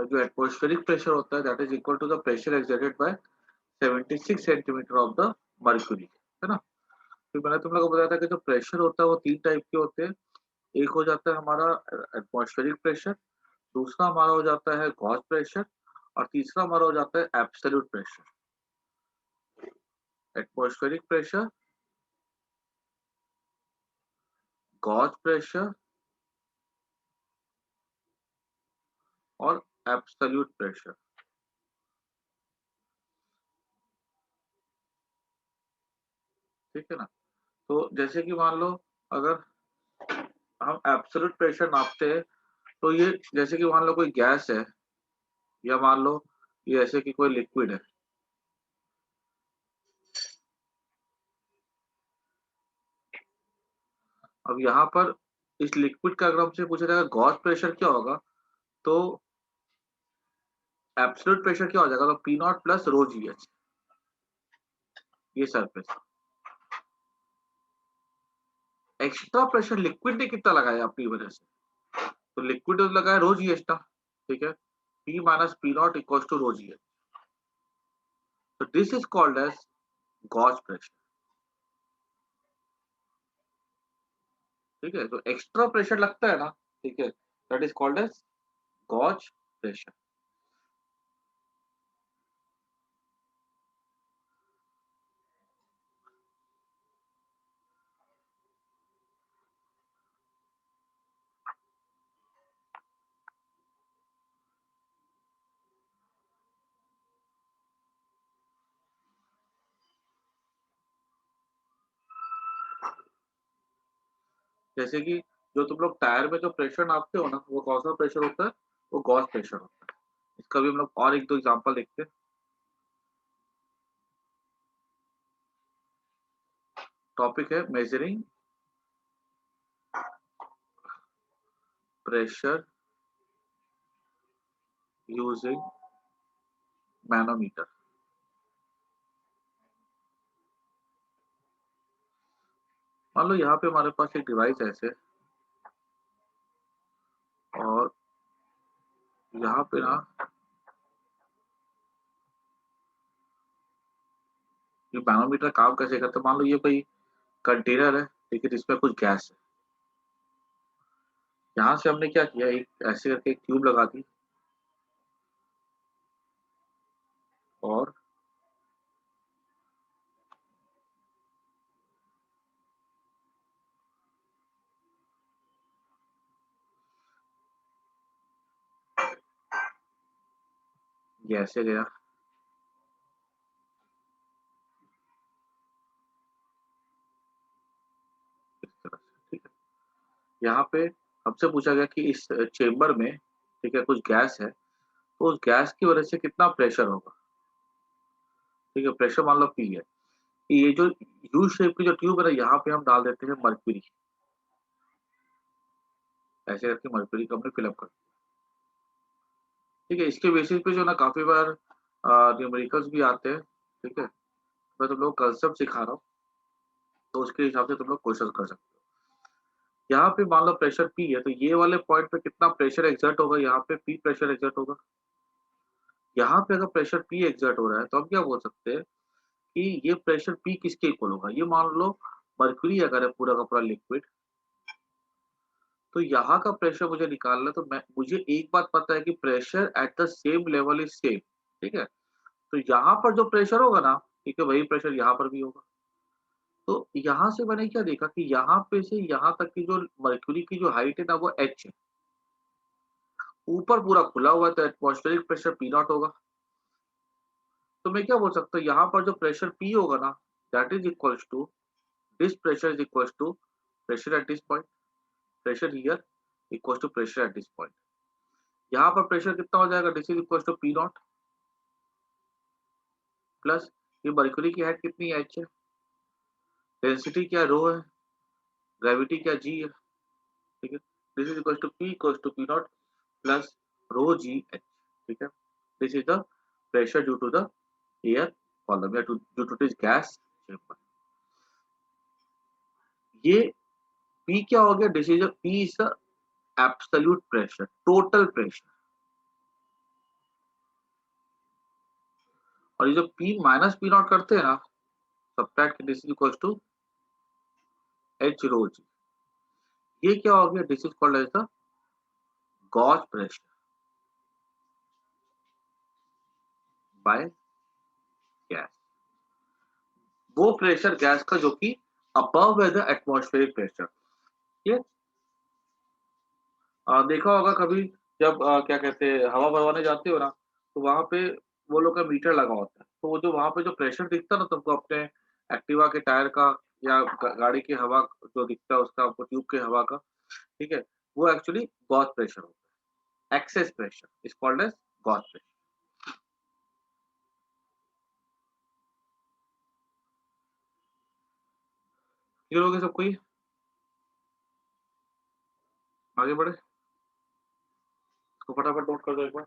जो atmospheric pressure होता है that is equal to the pressure exerted by 76 centimetre of the mercury, है ना। फिर मैंने तुम लोगों को बताया था कि जो प्रेशर होता है वो 3 टाइप के होते हैं। एक हो जाता है हमारा एटमॉस्फेरिक प्रेशर, दूसरा हमारा हो जाता है गॉज प्रेशर, और तीसरा हमारा हो जाता है absolute pressure. Atmospheric pressure, gauge pressure और एब्सोल्यूट प्रेशर। ठीक है ना। तो जैसे कि मान लो अगर हम एब्सोल्यूट प्रेशर नापते हैं तो ये जैसे कि मान लो कोई गैस है या मान लो ये ऐसे कि कोई लिक्विड है। अब यहाँ पर इस लिक्विड का अगर हमसे पूछा जाएगा गॉज प्रेशर क्या होगा, तो एब्सोल्यूट प्रेशर क्या हो जाएगा, तो P naught plus rho g H, ये सरफेस। एक्स्ट्रा प्रेशर लिक्विड ने कितना लगाया अपनी वजह से, तो लिक्विड लगाया रो जी एच था, ठीक है। P minus P naught equal to rho g H, तो this is called as gauge pressure. ठीक है, तो एक्स्ट्रा प्रेशर लगता है ना, ठीक है, that is called as gauge pressure. जैसे कि जो तुम लोग टायर में जो प्रेशर नापते हो ना, वो कौन सा प्रेशर होता है, वो गॉज प्रेशर होता है। इसका भी हम लोग और एक दो एग्जांपल देखते हैं। टॉपिक है मेजरिंग प्रेशर यूजिंग मैनोमीटर। मान लो यहाँ पे हमारे पास एक डिवाइस ऐसे, और यहाँ पे ना ये मैनोमीटर काम कैसे करता है। मान लो ये कोई कंटेनर है, ठीक है, जिसमें कुछ गैस है। यहाँ से हमने क्या किया, एक ऐसे करके एक ट्यूब लगा दी, और ये ऐसे गया, इस तरह से, ठीक है। यहाँ पे हमसे पूछा गया कि इस चेम्बर में, ठीक है, कुछ गैस है, तो उस गैस की वजह से कितना प्रेशर होगा। ठीक है, प्रेशर मान लो पी है। ये जो यू शेप की जो ट्यूब है ना, यहाँ पे हम डाल देते हैं मर्क्यूरी, ऐसे करके मर्क्यूरी को हमने फिलअप कर दिया। ठीक है, इसके बेसिस पे जो ना काफी बार न्यूमेरिकल्स भी आते हैं। ठीक है, मैं तुम लोग कंसेप्ट सिखा रहा हूँ, तो उसके हिसाब से तुम लोग क्वेश्चन कर सकते हो। यहाँ पे मान लो प्रेशर पी है, तो ये वाले पॉइंट पे कितना प्रेशर एक्सर्ट होगा, यहाँ पे पी प्रेशर एक्सर्ट होगा। यहाँ पे अगर प्रेशर पी एक्सर्ट हो रहा है तो हम क्या बोल सकते हैं कि ये प्रेशर पी किसके इक्वल होगा। ये मान लो मर्क्यूरी अगर है पूरा का पूरा लिक्विड, तो यहाँ का प्रेशर मुझे निकालना है, तो मैं मुझे एक बात पता है कि pressure at the same level is same. ठीक है, तो यहाँ पर जो प्रेशर होगा ना, ठीक है, वही प्रेशर यहाँ पर भी होगा। तो यहाँ से मैंने क्या देखा कि यहाँ पे से यहाँ तक की जो मर्क्यूरी की जो हाइट है ना, वो एच है, ऊपर पूरा खुला हुआ है, तो एटमॉस्फेरिक प्रेशर पी नॉट होगा। तो मैं क्या बोल सकता हूँ, यहाँ पर जो प्रेशर पी होगा ना, that is equals to this pressure is equals to pressure at this point, pressure here equals to pressure at this point. यहाँ पर प्रेशर कितना हो जाएगा, this is equals to P naught plus ये mercury की height कितनी है, H है, डेंसिटी क्या रो है, ग्रेविटी क्या जी है। ठीक है, this is equals to P equals to P naught plus rho g H. ठीक है, this is the pressure due to the air column या due to this gas chamber. ये पी क्या हो गया, this is P is the absolute pressure, total pressure. और ये जो P माइनस P नॉट करते हैं ना, subtract this is equal to H rho G। ये क्या हो गया, this is called as the gauge pressure by gas. वो प्रेशर गैस का जो कि अबव है द एटमॉस्फेरिक प्रेशर। ये देखा होगा कभी, जब क्या कहते हैं हवा भरवाने जाते हो ना, तो वहां पे वो लोग का मीटर लगा होता है, तो वो जो वहां पे जो प्रेशर दिखता है ना तुमको अपने एक्टिवा के टायर का या गाड़ी की हवा जो दिखता है उसका, आपको ट्यूब के हवा का, ठीक है, वो एक्चुअली गॉस प्रेशर होता है। Excess pressure is called as gauge pressure. Clear हो गया सबको? ये आगे बढ़े, इसको फटाफट नोट कर दो एक बार।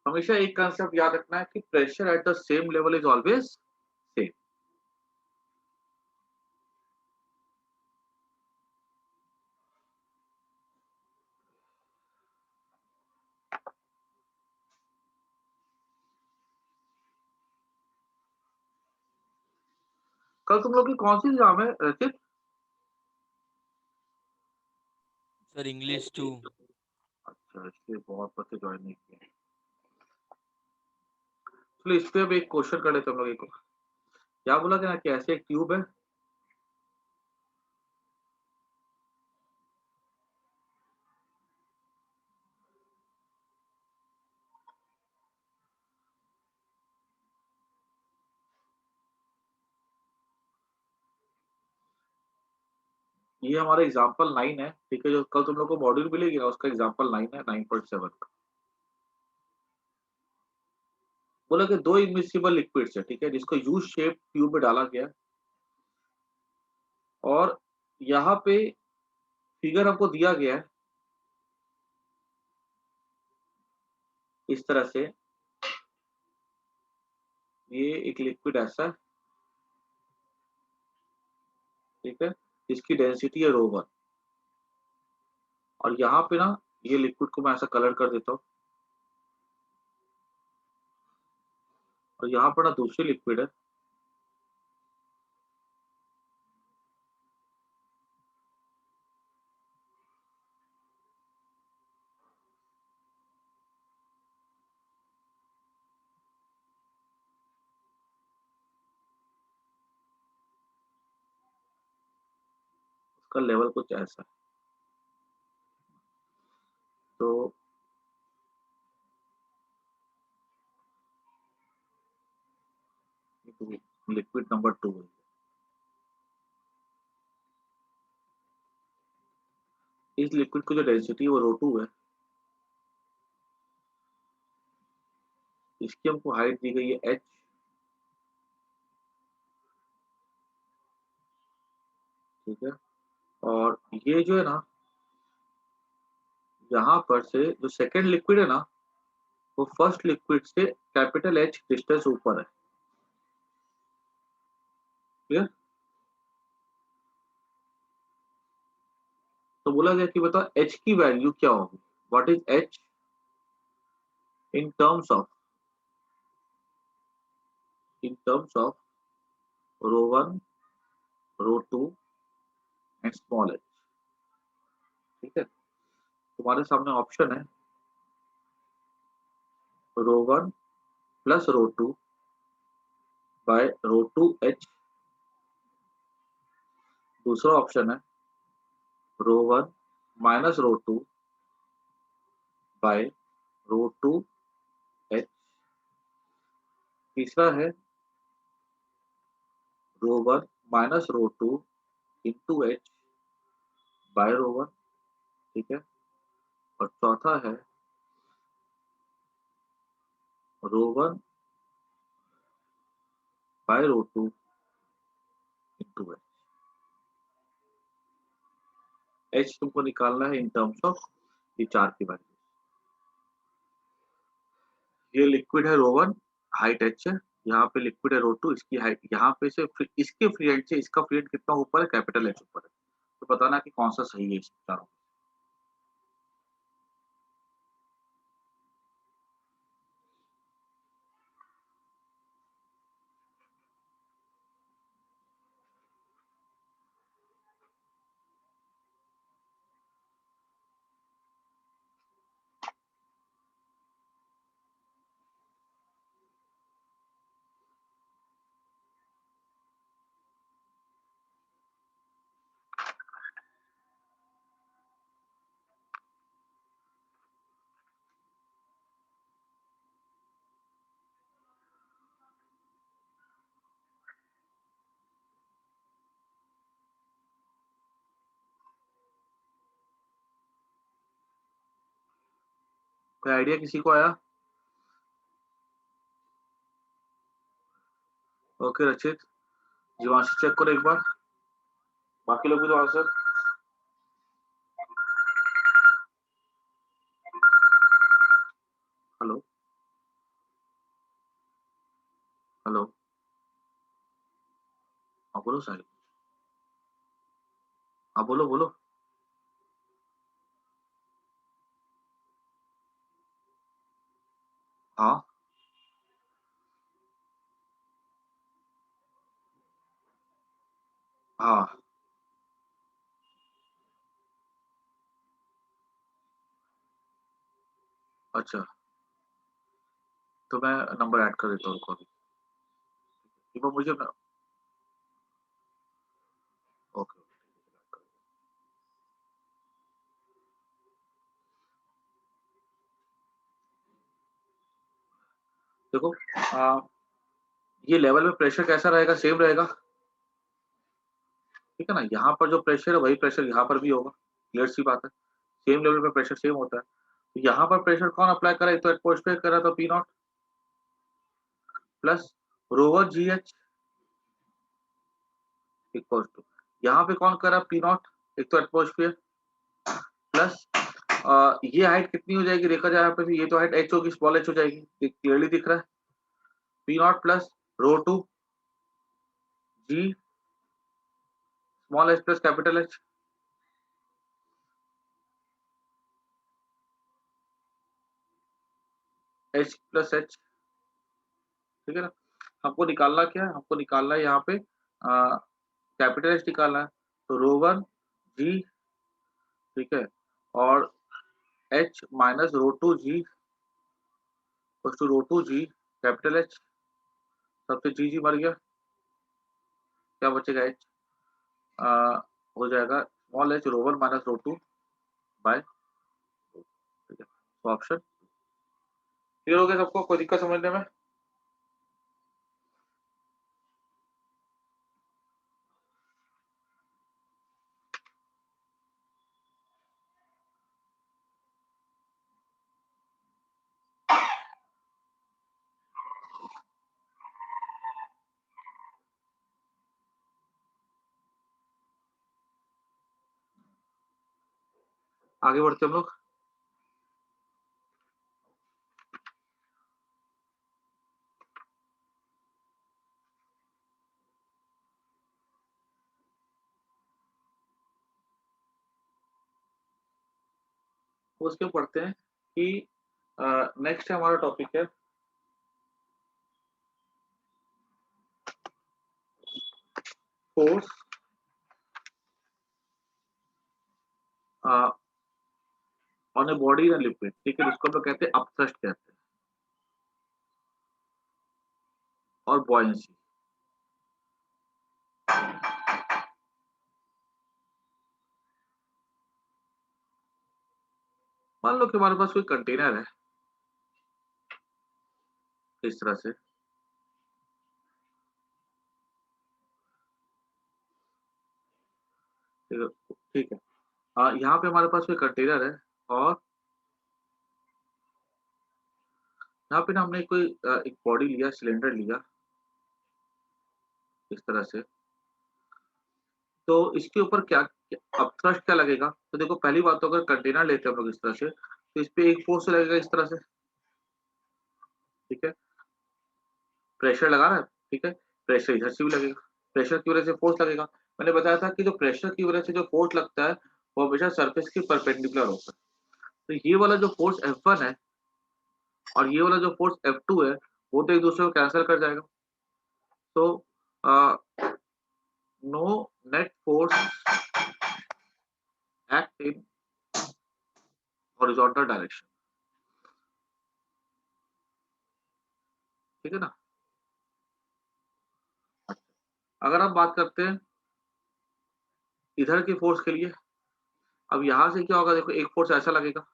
हमेशा एक कंसेप्ट याद रखना है कि pressure at the same level is always same. कल तुम लोग की कौन सी एग्जाम है रचित? Sir English 2। अच्छा, इसलिए बहुत बच्चे ज्वाइन नहीं किए। चलो इस पे अब एक क्वेश्चन कर लेते हम लोग। एक क्या बोला गया कि ऐसे एक ट्यूब है, ये हमारा एग्जाम्पल 9 है, ठीक है, जो कल तुम लोग को मॉड्यूल मिलेगी ना उसका एग्जाम्पल 9 है, 9.7 का। बोला कि दो इमिसिबल लिक्विड्स है, ठीक है, जिसको यू शेप ट्यूब में डाला गया है, और यहाँ पे फिगर हमको दिया गया है इस तरह से। ये एक लिक्विड ऐसा है, ठीक है, इसकी डेंसिटी है ρ1, और यहाँ पे ना ये लिक्विड को मैं ऐसा कलर कर देता हूँ, और यहाँ पर ना दूसरी लिक्विड है, उसका लेवल कुछ ऐसा है। तो लिक्विड नंबर 2 है। इस लिक्विड की जो डेंसिटी है वो ρ2 है, इसकी हमको हाइट दी गई है h, ठीक है, और ये जो है ना, यहाँ पर से जो सेकेंड लिक्विड है ना, वो फर्स्ट लिक्विड से कैपिटल H डिस्टेंस ऊपर है। क्लियर? तो बोला गया कि बताओ H की वैल्यू क्या होगी, what is H in terms of ρ1 ρ2 and small h। ठीक है, तुम्हारे सामने ऑप्शन है ρ1 प्लस ρ2 बाय ρ2h। दूसरा ऑप्शन है ρ1 माइनस ρ2 बाय ρ2h। तीसरा है ρ1 माइनस ρ2 इंटू h बाय ρ1। ठीक है, और चौथा है ρ1 बाय ρ2 इंटू h तुमको निकालना है इन टर्म्स ऑफ ये चार की वैल्यू। ये लिक्विड है ρ1, हाइट h है, यहाँ पे लिक्विड है रो2, इसकी हाइट यहाँ पे से इसके फ्री एंड से इसका फ्री एंड कितना ऊपर है, कैपिटल एच ऊपर है। तो बताना कि कौन सा सही है इस चारों। कोई आइडिया किसी को आया? ओके रचित, जीवांशी चेक करो एक बार, बाकी लोग भी तो आंसर। हेलो हेलो, हाँ बोलो साहिल, हाँ बोलो बोलो। हाँ हाँ, अच्छा तो मैं नंबर ऐड कर देता हूँ उनको अभी, एक बार मुझे ओके। देखो ये लेवल में प्रेशर कैसा रहेगा, सेम रहेगा, ठीक है ना। यहाँ पर जो प्रेशर है वही प्रेशर यहाँ पर भी होगा, क्लियर सी बात है, सेम लेवल पे प्रेशर सेम होता है। तो यहाँ पर प्रेशर कौन अप्लाई करा, तो एटमॉस्फेयर करा तो P naught plus rover g H equal to, यहाँ पे कौन करा पी नॉट, एक तो एटमॉस्फेयर प्लस ये हाइट कितनी हो जाएगी देखा जाए यहाँ पे भी, ये तो हाइट एच होगी, स्मॉल एच हो जाएगी, ये क्लियरली दिख रहा है। P naught plus rho two g small H plus capital H, H plus H, ठीक है ना। हमको निकालना क्या है, हमको निकालना है यहाँ पे कैपिटल एच निकालना है, तो रो वन जी, ठीक है, और H minus rho two g two rho two g capital H, सबसे जी जी मर गया, क्या बचेगा एच, हो जाएगा small H rho one minus rho two by, ठीक है, तो ऑप्शन क्लियर हो गया सबको, कोई दिक्कत समझने में? आगे बढ़ते हम लोग। उसके पढ़ते हैं कि नेक्स्ट हमारा टॉपिक है force on a body and liquid, ठीक है, इसको हम लोग कहते हैं अपथ्रस्ट कहते हैं, और बॉयंसी। मान लो कि हमारे पास कोई कंटेनर है इस तरह से, ठीक है, यहाँ पे हमारे पास कोई कंटेनर है, और यहाँ पे ना हमने कोई एक बॉडी लिया, सिलेंडर लिया इस तरह से, तो इसके ऊपर क्या अपथ्रस्ट क्या लगेगा, तो देखो पहली बात तो अगर कंटेनर लेते हैं हम लोग इस तरह से, तो इस पे एक फोर्स लगेगा इस तरह से, ठीक है, प्रेशर लगा रहा है, ठीक है, प्रेशर इधर से भी लगेगा, प्रेशर की वजह से फोर्स लगेगा। मैंने बताया था कि जो प्रेशर की वजह से जो फोर्स लगता है वो हमेशा सरफेस के परपेंडिकुलर होता है। तो ये वाला जो फोर्स F1 है और ये वाला जो फोर्स F2 है, वो तो एक दूसरे को कैंसिल कर जाएगा। तो no net force act in horizontal direction, ठीक है ना। अगर हम बात करते हैं इधर की फोर्स के लिए, अब यहाँ से क्या होगा, देखो एक फोर्स ऐसा लगेगा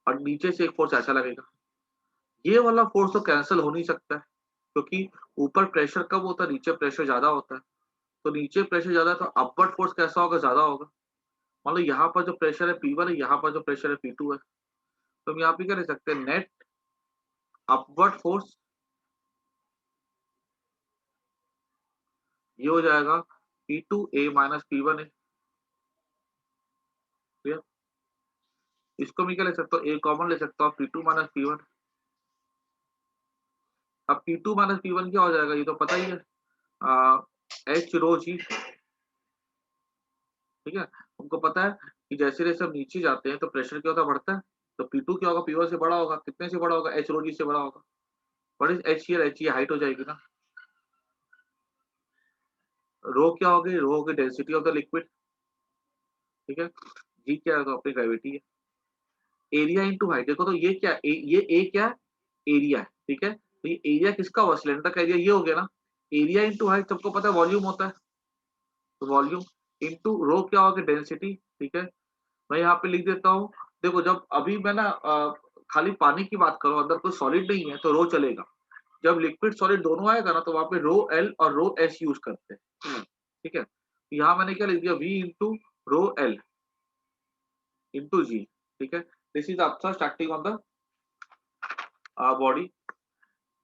और नीचे से एक फोर्स ऐसा लगेगा। ये वाला फोर्स तो कैंसिल हो नहीं सकता है, क्योंकि ऊपर प्रेशर कम होता है, नीचे प्रेशर ज्यादा होता है। तो नीचे प्रेशर ज्यादा है तो अपवर्ड फोर्स कैसा होगा, ज्यादा होगा। मान लो यहाँ पर जो प्रेशर है P1 है, यहाँ पर जो प्रेशर है P2 है, तो हम यहाँ पे क्या लिख सकते हैं, नेट अपवर्ड फोर्स ये हो जाएगा P2A माइनस P1A। इसको मैं क्या ले सकता हूँ, ए कॉमन ले सकता हूँ, P2 माइनस P1। अब P2 माइनस P1 क्या हो जाएगा, ये तो पता ही है, एच रो जी, ठीक है। हमको पता है कि जैसे जैसे हम नीचे जाते हैं तो प्रेशर क्या होता है, बढ़ता है। तो P2 क्या होगा, P1 से बड़ा होगा, कितने से बड़ा होगा, एच रो जी से बड़ा होगा। What is H here, H ये हाइट हो जाएगी ना। रो क्या होगी, रो होगी डेंसिटी ऑफ द लिक्विड, ठीक है। जी क्या है, तो अपनी ग्रेविटी है। एरिया इंटू हाइट, देखो तो ये क्या ये ए क्या एरिया है, ठीक है। तो ये एरिया किसका हुआ, सिलेंडर का एरिया ये हो गया ना। एरिया इंटू हाइट सबको पता है वॉल्यूम होता है, तो वॉल्यूम इंटू रो क्या होगा, डेंसिटी, ठीक है। मैं यहाँ पे लिख देता हूँ। देखो जब अभी मैं ना खाली पानी की बात करूँ, अंदर कोई सॉलिड नहीं है तो रो चलेगा। जब लिक्विड सॉलिड दोनों आएगा ना तो वहां पे रो एल और रो एस यूज करते हैं, ठीक है। यहाँ मैंने क्या लिख दिया, V into rho L into g, ठीक है। This is after starting on the body.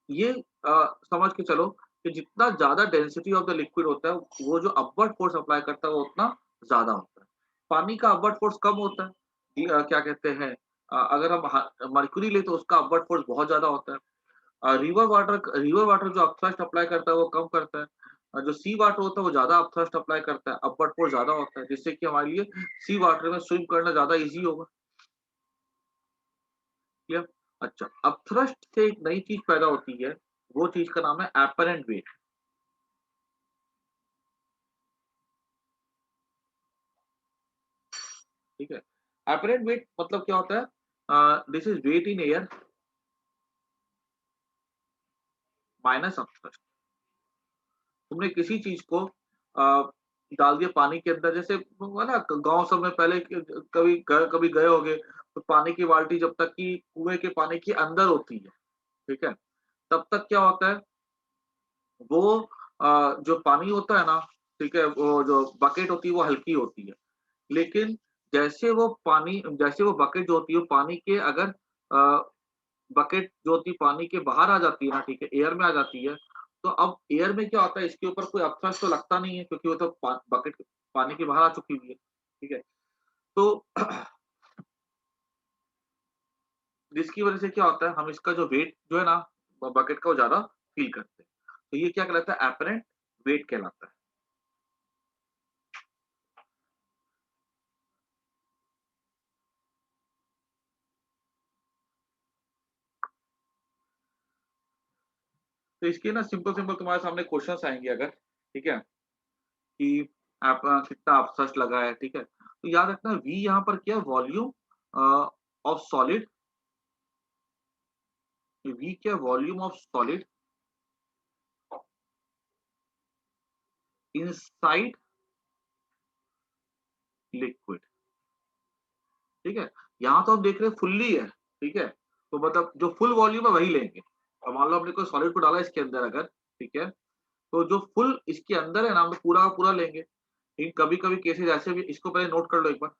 ये समझ के चलो कि जितना ज्यादा डेंसिटी ऑफ द लिक्विड होता है, वो जो अपवर्ड फोर्स अप्लाई करता है वो उतना ज्यादा होता है। पानी का अपवर्ड फोर्स कम होता है। क्या कहते हैं, अगर हम मर्क्यूरी ले तो उसका अपवर्ड फोर्स बहुत ज्यादा होता है। रिवर वाटर जो अपथ्रस्ट अप्लाई करता है वो कम करता है। जो सी वाटर होता है वो ज्यादा अपथ्रस्ट अप्लाई करता है, अपवर्ड फोर्स ज्यादा होता है, जिससे कि हमारे लिए सी वाटर में स्विम करना ज्यादा इजी होगा। क्लियर। अच्छा, अपथ्रस्ट से एक नई चीज पैदा होती है, वो चीज का नाम है एपरेंट वेट, ठीक है। एपरेंट वेट मतलब क्या होता है, this is weight in air minus upthrust. तुमने किसी चीज को डाल दिया पानी के अंदर, जैसे वो ना गांव सब में पहले कभी गए होगे, तो पानी की बाल्टी जब तक कि कुएं के पानी के अंदर होती है, ठीक है, तब तक क्या होता है, वो जो पानी होता है ना, ठीक है, वो जो बकेट होती है वो हल्की होती है। लेकिन जैसे वो बकेट जो होती है, पानी के अगर बकेट जो होती है पानी के बाहर आ जाती है ना, ठीक है, एयर में आ जाती है, तो अब एयर में क्या होता है, इसके ऊपर कोई अपथ्रस्ट तो लगता नहीं है, क्योंकि वो तो बकेट पानी के बाहर आ चुकी हुई है, ठीक है। तो जिसकी वजह से क्या होता है, हम इसका जो वेट जो है ना बकेट का, वो ज्यादा फील करते हैं। तो ये क्या कहलाता है, एपरेंट वेट कहलाता है। तो इसके ना सिंपल सिंपल तुम्हारे सामने क्वेश्चंस आएंगे अगर, ठीक है, कि आप कितना अपथ्रस्ट लगा है, ठीक है। तो याद रखना वी यहाँ पर क्या, वॉल्यूम ऑफ सॉलिड, वी क्या, volume of solid inside liquid, ठीक है। यहाँ तो हम देख रहे हैं फुल्ली है, ठीक है, तो मतलब जो फुल वॉल्यूम है वही लेंगे। अब मान लो हमने कोई सॉलिड को डाला इसके अंदर अगर, ठीक है, तो जो फुल इसके अंदर है ना हम तो पूरा का पूरा लेंगे। लेकिन कभी कभी केसेस ऐसे भी, इसको पहले नोट कर लो एक बार।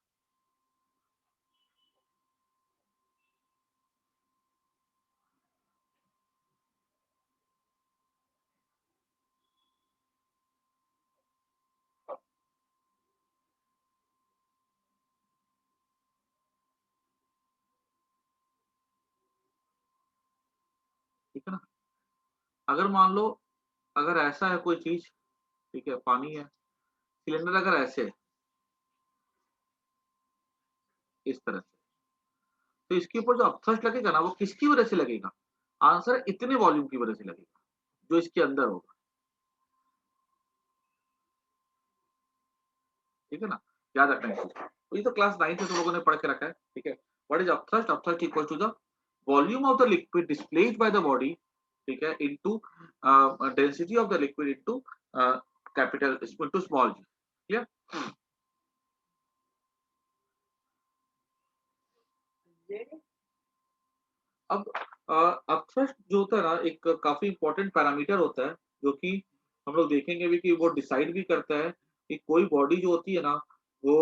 ठीक है ना। अगर मान लो अगर ऐसा है कोई चीज, ठीक है, पानी है, सिलेंडर अगर ऐसे है, इस तरह से, तो इसके ऊपर जो अपथ्रस्ट लगेगा ना वो किसकी वजह से लगेगा? आंसर है इतने वॉल्यूम की वजह से लगेगा जो इसके अंदर होगा। ठीक है ना? याद रखना है इस चीज को। तो ये तो क्लास 9 से तुम लोगों ने पढ़ के रखा है। ठीक है, what is upthrust? Upthrust equal to the volume of the liquid displaced by the body, ठीक है, into density of the liquid into capital into small g. Clear? अब अपथ्रस्ट जो होता है ना एक काफी इंपॉर्टेंट पैरामीटर होता है, जो कि हम लोग देखेंगे भी कि वो डिसाइड भी करता है कि कोई बॉडी जो होती है ना वो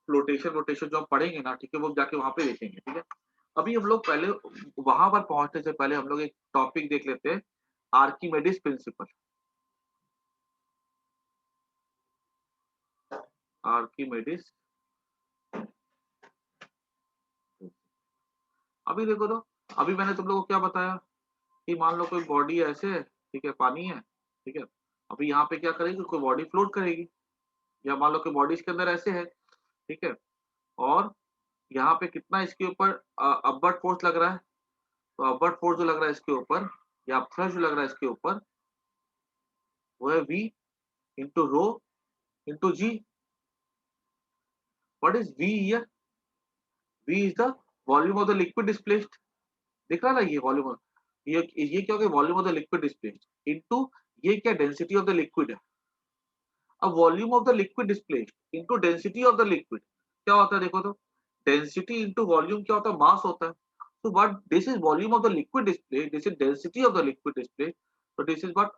फ्लोटेशन रोटेशन जो हम पढ़ेंगे ना, ठीक है, वो जाके वहां पे देखेंगे। ठीक है, अभी हम लोग पहले वहां पर पहुंचने से पहले हम लोग एक टॉपिक देख लेते हैं, आर्किमेडिस प्रिंसिपल। आर्किमेडिस, अभी देखो तो, अभी मैंने तुम लोगों को क्या बताया कि मान लो कोई बॉडी ऐसे है, ठीक है, पानी है, ठीक है, अभी यहाँ पे क्या करेगी, कोई बॉडी फ्लोट करेगी, या मान लो कि बॉडी इसके अंदर ऐसे है, ठीक है, और यहाँ पे कितना इसके ऊपर अपवर्ड फोर्स लग रहा है, तो अपवर्ड फोर्स जो लग रहा है इसके ऊपर, या थ्रस्ट जो लग रहा है इसके ऊपर, वो है V into rho into g. What is V here? V is the volume of the liquid displaced. दिख रहा है ना ये वॉल्यूम, ये क्या हो गया, volume of the liquid displaced into ये क्या, डेंसिटी ऑफ द लिक्विड है। अब volume of the liquid displaced into density of the liquid क्या होता है, देखो तो, डेंसिटी इनटू वॉल्यूम क्या होता है, मास होता है। So what this is volume of the liquid display, this is density of the liquid display, so this is what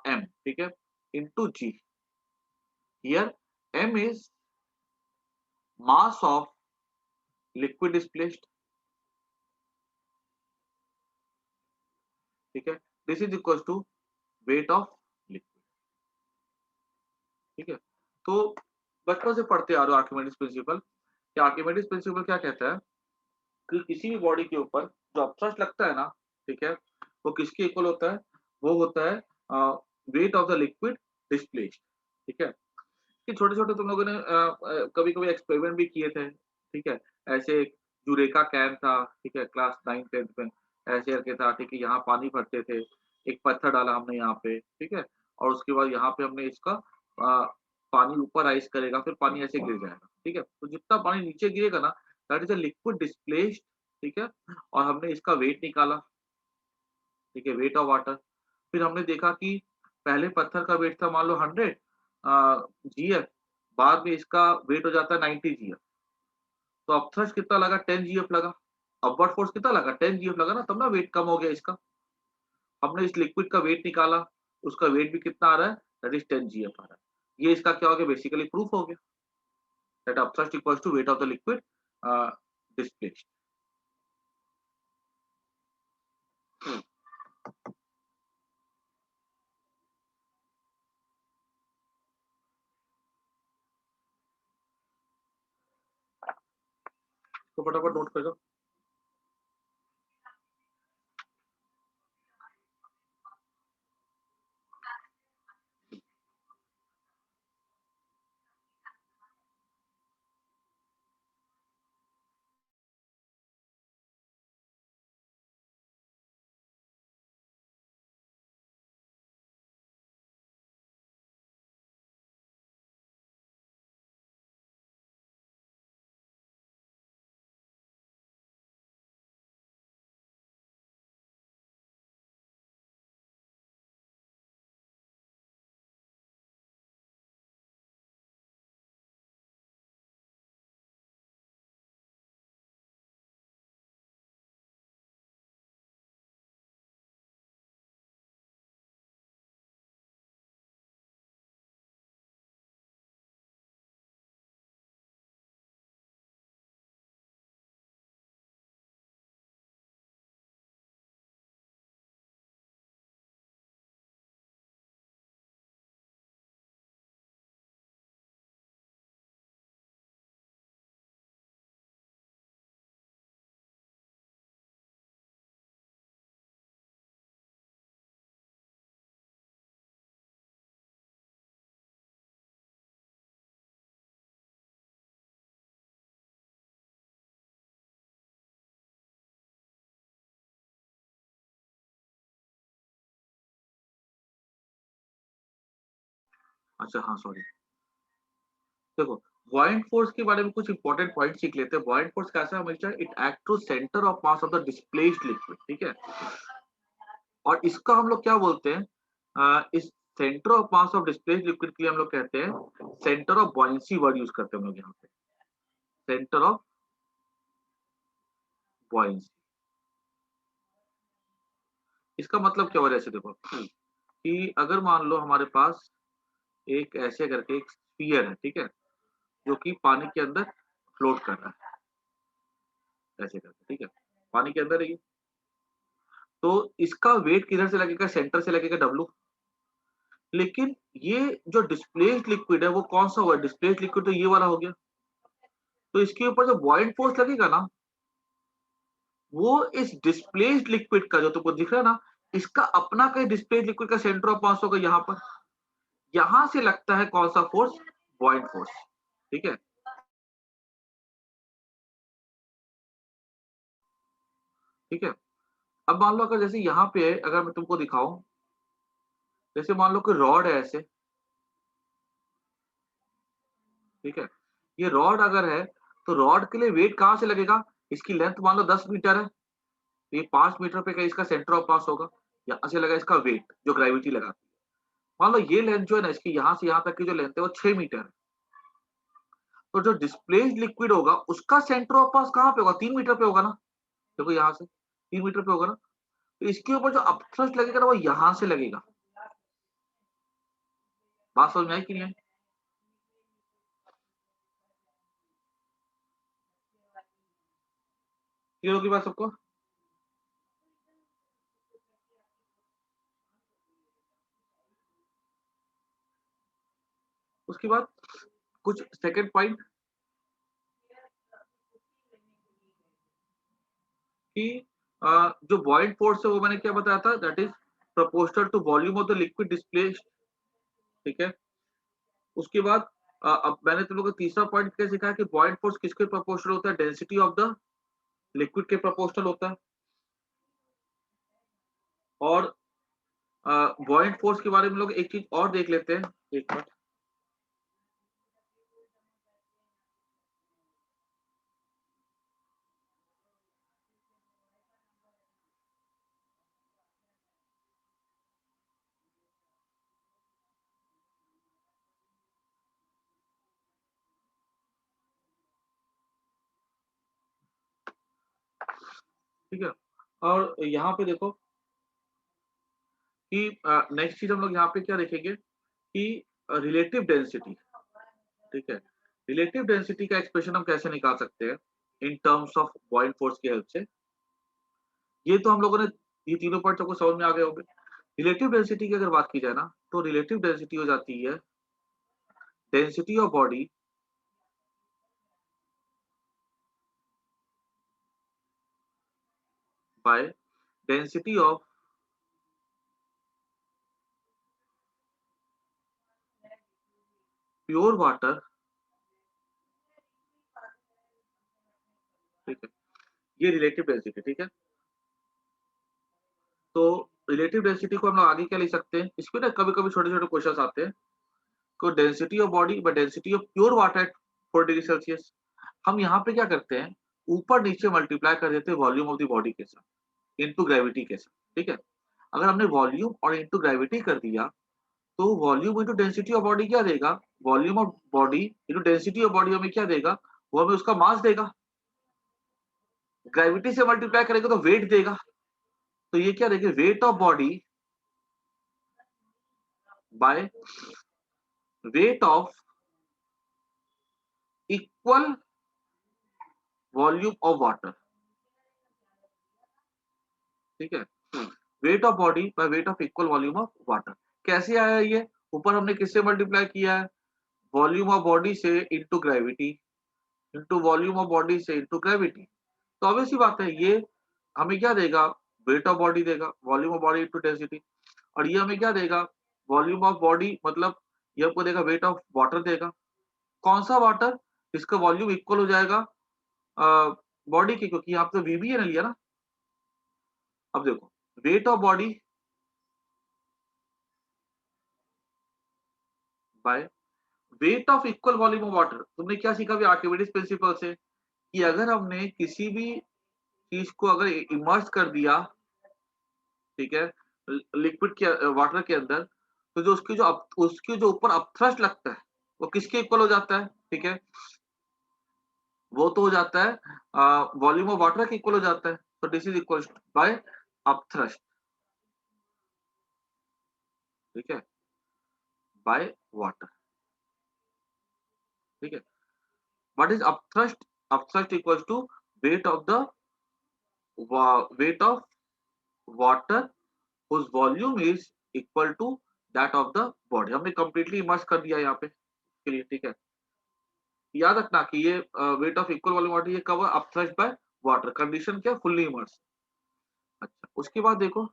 m, ठीक है, into g, here m is mass of liquid displaced, ठीक है, this is equals to weight of liquid। ठीक है, तो बचपन से पढ़ते आ रहे हो आर्किमेडिस प्रिंसिपल। क्या आर्किमेडिस प्रिंसिपल क्या कहता है कि किसी भी बॉडी के ऊपर जो अपथ्रस्ट लगता है ना, ठीक है, वो किसके इक्वल होता है, वो होता है weight of the liquid displaced. ठीक है, कि छोटे-छोटे तुम लोगों ने कभी-कभी एक्सपेरिमेंट भी किए थे, ठीक है? ऐसे एक यूरेका कैन था, ठीक है? क्लास 9-10th में ऐसे करके था, ठीक है? यहाँ पानी भरते थे, एक पत्थर डाला हमने यहाँ पे, ठीक है? और उसके बाद यहाँ पे हमने इसका पानी ऊपर राइज़ करेगा, फिर पानी ऐसे गिर जाएगा, ठीक है? तो जितना पानी नीचे गिरेगा ना, that is a liquid displaced, ठीक है? और हमने इसका वेट निकाला, ठीक है? Weight of water. फिर हमने देखा कि पहले पत्थर का वेट था मान लो 100 जीएफ, बाद में इसका वेट हो जाता है 90 जीएफ। तो अपथ्रस्ट कितना लगा, 10 जीएफ लगा। अपवर्ड फोर्स कितना लगा, 10 जीएफ लगा ना, तब ना वेट कम हो गया इसका। हमने इस लिक्विड का वेट निकाला, उसका वेट भी कितना आ रहा है, दैट इज 10 जीएफ आ रहा है। ये इसका क्या हो गया, बेसिकली प्रूफ हो गया that upthrust equals to weight of the liquid displaced. तो फटाफट नोट कर दो। अच्छा हाँ सॉरी, देखो buoyant फोर्स के बारे में कुछ इंपॉर्टेंट पॉइंट सीख लेते हैं। buoyant फोर्स कैसा है हमेशा, it act to centre of mass of the displaced liquid, ठीक है। और इसका हम लोग क्या बोलते हैं, इस centre of mass of displaced liquid के लिए हम लोग कहते हैं centre of buoyancy, word use करते हैं हम लोग यहाँ पे, सेंटर ऑफ बॉयंसी। इसका मतलब क्या हो रहा है, ऐसे देखो कि अगर मान लो हमारे पास एक ऐसे करके एक स्फीयर है, ठीक है, जो कि पानी के अंदर फ्लोट कर रहा है ऐसे करके, ठीक है, पानी के अंदर है ये। तो इसका वेट किधर से लगेगा, सेंटर से लगेगा डब्लू। लेकिन ये जो डिस्प्लेस्ड लिक्विड है वो कौन सा हुआ, डिस्प्लेस्ड लिक्विड तो ये वाला हो गया। तो इसके ऊपर जो बॉइंट फोर्स लगेगा ना, वो इस डिस्प्लेस्ड लिक्विड का जो तुमको दिख रहा है ना, इसका अपना कहीं डिस्प्लेस्ड लिक्विड का सेंटर ऑफ मास होगा यहाँ पर, यहां से लगता है कौन सा फोर्स, बॉइंट फोर्स, ठीक है। ठीक है, अब मान लो अगर जैसे यहाँ पे है, अगर मैं तुमको दिखाऊं, जैसे मान लो कि रॉड है ऐसे, ठीक है, ये रॉड अगर है तो रॉड के लिए वेट कहां से लगेगा, इसकी लेंथ मान लो 10 मीटर है, तो ये 5 मीटर पे का इसका सेंटर ऑफ मास होगा, यहाँ से लगा इसका वेट जो ग्रेविटी लगाती है। मान लो ये लेंथ जो है ना, इसकी यहाँ से यहाँ तक की जो लेंथ है वो 6 मीटर है, तो जो डिस्प्लेस्ड लिक्विड होगा उसका सेंटर ऑफ मास कहाँ पे होगा, 3 मीटर पे होगा ना। देखो यहाँ से 3 मीटर पे होगा ना, तो इसके ऊपर जो अपथ्रस्ट लगेगा ना वो यहाँ से लगेगा। बात समझ में आई कि नहीं आई? क्लियर होगी बात सबको? उसके बाद कुछ सेकंड पॉइंट कि जो बॉइंट फोर्स है वो मैंने क्या बताया था, that is proportional to volume of the liquid displaced, ठीक है। उसके बाद अब मैंने तुम लोग को तीसरा पॉइंट क्या सिखाया कि बॉइंट फोर्स किसके प्रोपोर्शनल होता है, डेंसिटी ऑफ द लिक्विड के प्रोपोर्शनल होता है। और बॉइंट फोर्स के बारे में लोग एक चीज और देख लेते हैं, एक मिनट। ठीक है, और यहाँ पे देखो कि नेक्स्ट चीज हम लोग यहाँ पे क्या देखेंगे कि रिलेटिव डेंसिटी, ठीक है, रिलेटिव डेंसिटी का एक्सप्रेशन हम कैसे निकाल सकते हैं इन टर्म्स ऑफ बॉइंट फोर्स की हेल्प से। ये तो हम लोगों ने ये तीनों पॉइंट को समझ में आ गए होंगे। रिलेटिव डेंसिटी की अगर बात की जाए ना, तो रिलेटिव डेंसिटी हो जाती है density of body by density of pure water, ठीक है, ये रिलेटिव डेंसिटी, ठीक है। तो रिलेटिव डेंसिटी को हम लोग आगे क्या लिख सकते हैं, इसमें ना कभी कभी छोटे छोटे क्वेश्चन आते हैं, को density of body by density of pure water at 4 degree Celsius. हम यहाँ पे क्या करते हैं, ऊपर नीचे मल्टीप्लाई कर देते हैं वॉल्यूम ऑफ द बॉडी के साथ इनटू ग्रेविटी के साथ, ठीक है। अगर हमने वॉल्यूम और इनटू ग्रेविटी कर दिया, तो volume into density of body क्या देगा, volume of body into density of body हमें क्या देगा, वो हमें उसका मास देगा। ग्रेविटी से मल्टीप्लाई करेंगे तो वेट देगा, तो ये क्या देगा, wait of body by weight of equal volume of water, ठीक है। Weight of body by weight of equal volume of water. कैसे आया ये, ऊपर हमने किससे मल्टीप्लाई किया है, वॉल्यूम ऑफ बॉडी से into gravity, into volume of body से इनटू ग्रेविटी। तो ऑब्वियस सी बात है, ये हमें क्या देगा, वेट ऑफ बॉडी देगा, volume of body into density. और ये हमें क्या देगा, वॉल्यूम ऑफ बॉडी मतलब ये आपको देगा वेट ऑफ वाटर देगा। कौन सा वाटर, इसका वॉल्यूम इक्वल हो जाएगा बॉडी की, क्योंकि यहाँ पे तो वीबी है ना लिया ना। अब देखो wait of body by weight of equal volume of water. तुमने क्या सीखा अभी आर्किमिडीज प्रिंसिपल से कि अगर हमने किसी भी चीज को अगर इमर्स कर दिया, ठीक है, लिक्विड के वाटर के अंदर, तो जो उसके जो ऊपर अपथ्रस्ट लगता है वो किसके इक्वल हो जाता है, ठीक है, वो तो हो जाता है वॉल्यूम ऑफ वाटर के इक्वल हो जाता है। तो this is equal by upthrust, ठीक है, बाय वाटर, ठीक है। What is upthrust? Upthrust equals to weight of the weight of water whose volume is equal to that of the body। हमने कंप्लीटली इमर्स कर दिया यहाँ पे के लिए, ठीक है। याद रखना कि ये weight of equal volume water, ये cover upthrust by water, condition क्या, फुल्ली इमर्स। अच्छा, उसके बाद देखो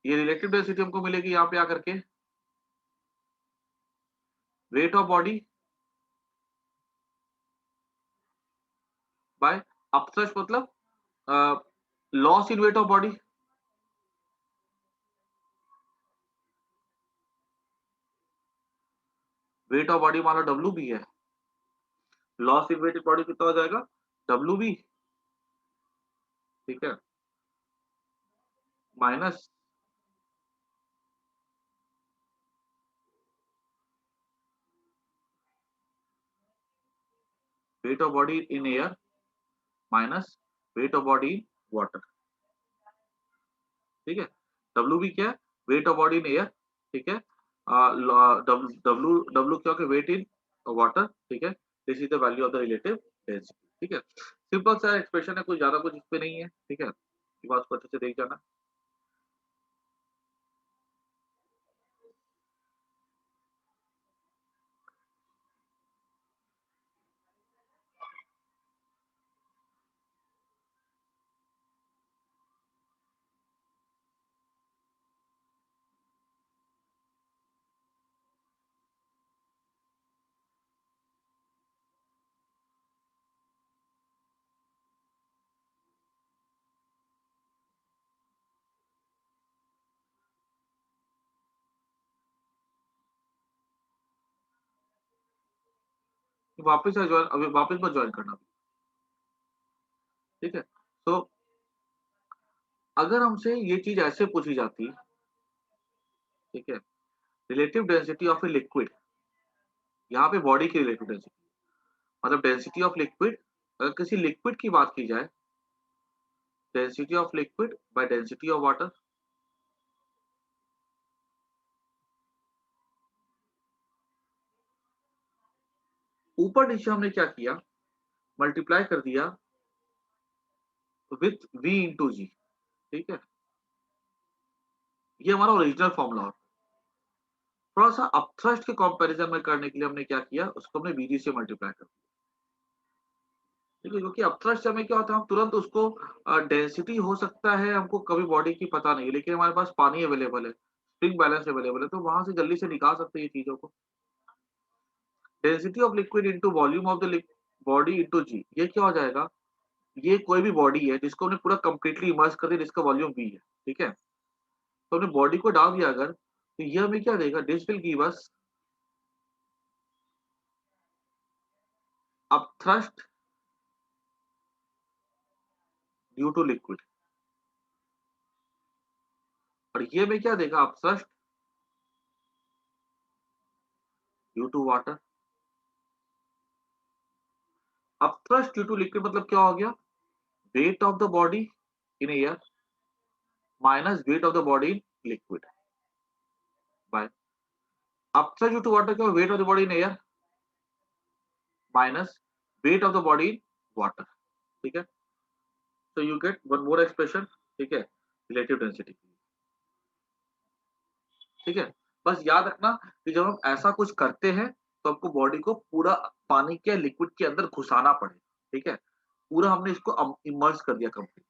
ये रिलेटिव डेंसिटी हमको मिलेगी यहाँ पे आकर के weight of body by upthrust, मतलब loss in weight of body. Weight of body मान लो डब्ल्यू बी है, loss in weight of body कितना हो जाएगा, डब्ल्यू बी, ठीक है, minus weight of body in air minus weight of body in water, ठीक है। डब्ल्यू बी क्या है, weight of body in air, ठीक है। डब्ल्यू डब्ल्यू क्या है, वेट इन वाटर, ठीक है। This is the value of the relative density, ठीक है। सिंपल सा एक्सप्रेशन है, कुछ ज्यादा कुछ इसमें नहीं है, ठीक है। ये बात को अच्छे से देख जाना। वापस से ज्वाइन, अभी वापस मत ज्वाइन करना, ठीक है। तो अगर हमसे ये चीज ऐसे पूछी जाती, ठीक है, relative density of a liquid, यहाँ पे बॉडी की रिलेटिव डेंसिटी, मतलब डेंसिटी ऑफ लिक्विड, अगर किसी लिक्विड की बात की जाए, density of liquid by density of water, ऊपर नीचे हमने क्या किया, मल्टीप्लाई कर दिया विथ v इंटू जी, ठीक है। ये हमारा ओरिजिनल फॉर्मूला। थोड़ा सा अपथ्रस्ट के कंपैरिजन में करने के लिए हमने क्या किया, उसको हमने vg से मल्टीप्लाई कर दिया, ठीक है। क्योंकि अपथ्रस्ट में क्या होता है, हम तुरंत उसको डेंसिटी हो सकता है हमको कभी बॉडी की पता नहीं है, लेकिन हमारे पास पानी अवेलेबल है, स्प्रिंग बैलेंस अवेलेबल है, तो वहां से जल्दी से निकाल सकते हैं ये चीजों को। Density of liquid into volume of the body into g, ये क्या हो जाएगा, ये कोई भी बॉडी है जिसको हमने पूरा कंप्लीटली इमर्स कर दिया, जिसका वॉल्यूम v है, ठीक है। तो हमने बॉडी को डाल दिया अगर, तो ये हमें क्या देगा, this will give us upthrust due to liquid, और ये हमें क्या देगा, upthrust due to water. Upthrust due to liquid मतलब क्या हो गया, weight of the body in air minus weight of the body in liquid by upthrust due to water, क्या weight of the body in air minus weight of the body in water, ठीक है। तो you get one more expression, ठीक है, relative density, ठीक है। बस याद रखना कि जब हम ऐसा कुछ करते हैं तो हमको बॉडी को पूरा पानी के लिक्विड के अंदर घुसाना पड़े, ठीक है। पूरा हमने इसको इमर्स कर दिया कंप्लीट।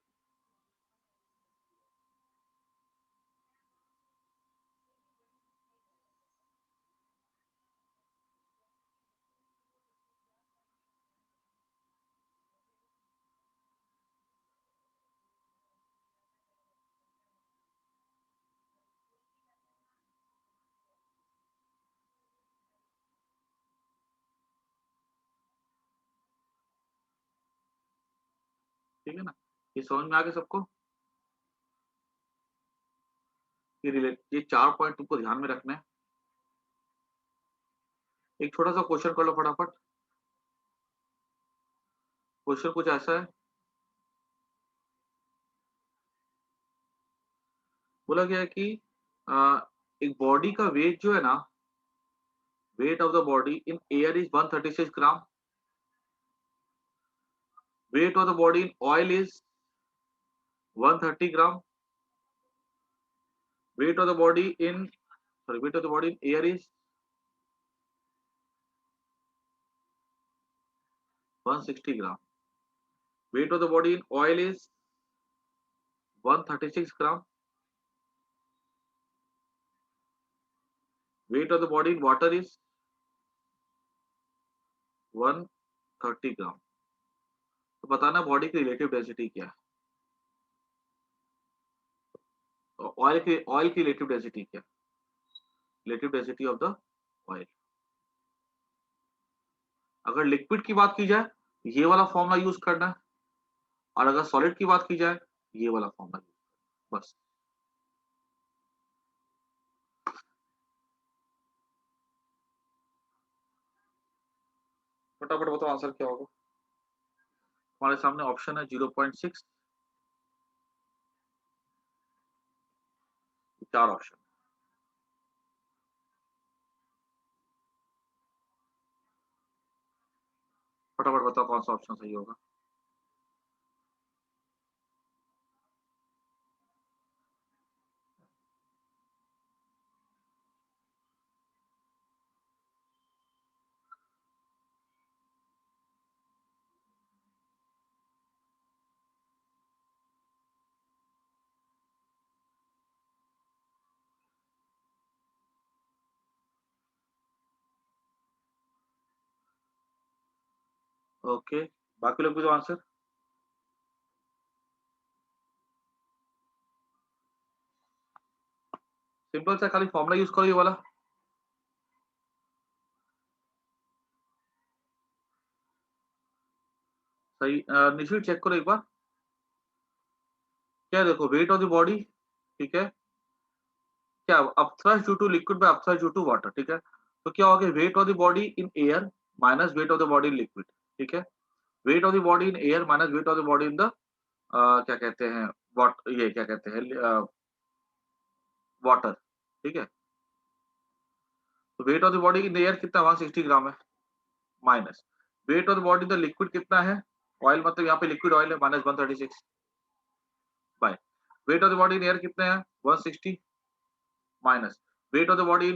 ठीक है ना, ये समझ में आ गया सबको? ये 4 पॉइंट तुमको ध्यान में रखना है। एक छोटा सा क्वेश्चन कर लो फटाफट। क्वेश्चन कुछ ऐसा है, बोला गया है कि एक बॉडी का वेट जो है ना, wait of the body in air is 136 gram, wait of the body in oil is 130 gram, weight of the body in weight of the body in air is 160 gram, weight of the body in oil is 136 gram, weight of the body in water is 130 ग्राम। तो बताना body की relative density क्या है, तो oil की relative density क्या है, relative density of the oil. अगर लिक्विड की बात की जाए ये वाला फॉर्मूला यूज करना है, और अगर सॉलिड की बात की जाए ये वाला फॉर्मूला यूज, बस। फटाफट बताओ आंसर क्या होगा। हमारे सामने ऑप्शन है 0.6, 4 ऑप्शन। फटाफट बताओ कौन सा ऑप्शन सही होगा। ओके, बाकी लोग भी दो आंसर। सिंपल सा खाली फॉर्मूला यूज करो ये वाला। सही निश्चित चेक करो एक बार। क्या देखो वेट ऑफ द बॉडी, ठीक है, क्या upthrust due to liquid by upthrust due to water, ठीक है। तो क्या होगा weight of the body in air minus weight of the body in liquid, ठीक है। Weight of the body in air minus weight of the body in the क्या कहते हैं ये क्या कहते हैं वाटर, ठीक है। तो wait of the body in air कितना 160 ग्राम है, minus weight of the body in the liquid कितना है, ऑयल मतलब यहाँ पे लिक्विड ऑयल है, minus 136 by weight of the body in air कितने हैं 160 minus weight of the body